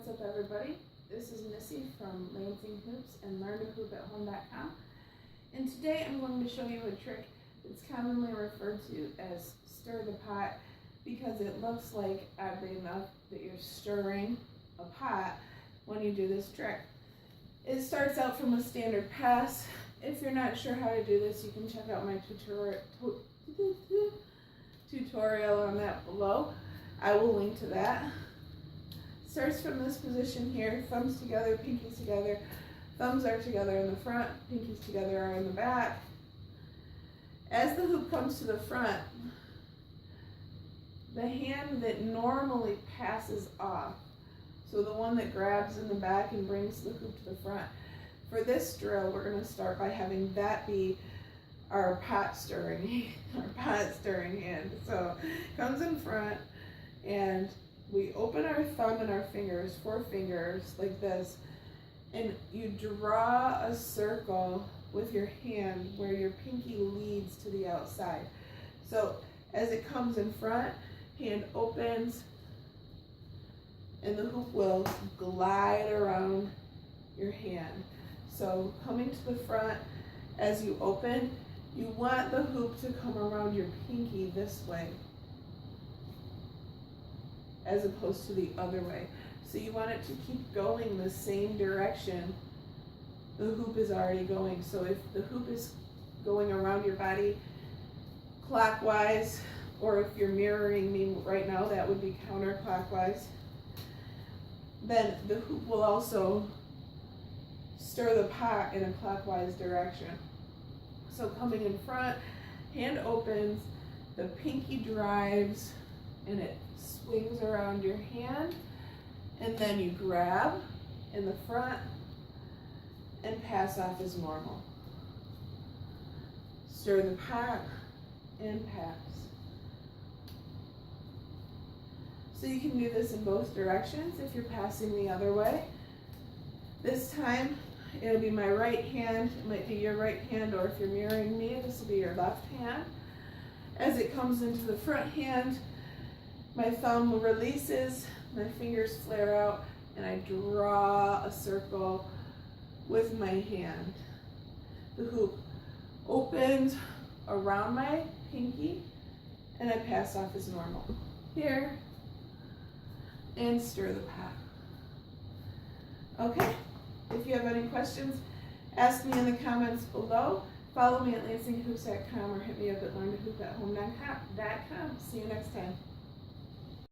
What's up, everybody? This is Missy from Lansing Hoops and LearnToHoopAtHome.com, and today I'm going to show you a trick that's commonly referred to as stir the pot because it looks like, oddly enough, that you're stirring a pot when you do this trick. It starts out from a standard pass. If you're not sure how to do this, you can check out my tutorial on that below. I will link to that. Starts from this position here, thumbs together, pinkies together. Thumbs are together in the front, pinkies together are in the back. As the hoop comes to the front, the hand that normally passes off, so the one that grabs in the back and brings the hoop to the front, for this drill, we're going to start by having that be our pot stirring hand. So it comes in front, and we open our thumb and our fingers, 4 fingers, like this, and you draw a circle with your hand where your pinky leads to the outside. So as it comes in front, hand opens, and the hoop will glide around your hand. So coming to the front, as you open, you want the hoop to come around your pinky this way, as opposed to the other way. So you want it to keep going the same direction the hoop is already going. So if the hoop is going around your body clockwise, or if you're mirroring me right now, that would be counterclockwise, then the hoop will also stir the pot in a clockwise direction. So coming in front, hand opens, the pinky drives, and it swings around your hand, and then you grab in the front and pass off as normal. Stir the pot and pass. So you can do this in both directions if you're passing the other way. This time it'll be my right hand, it might be your right hand, or if you're mirroring me, this will be your left hand. As it comes into the front hand, my thumb releases, my fingers flare out, and I draw a circle with my hand. The hoop opens around my pinky, and I pass off as normal. Here, and stir the pot. Okay, if you have any questions, ask me in the comments below. Follow me at LansingHoops.com or hit me up at LearnToHoopAtHome.com. See you next time.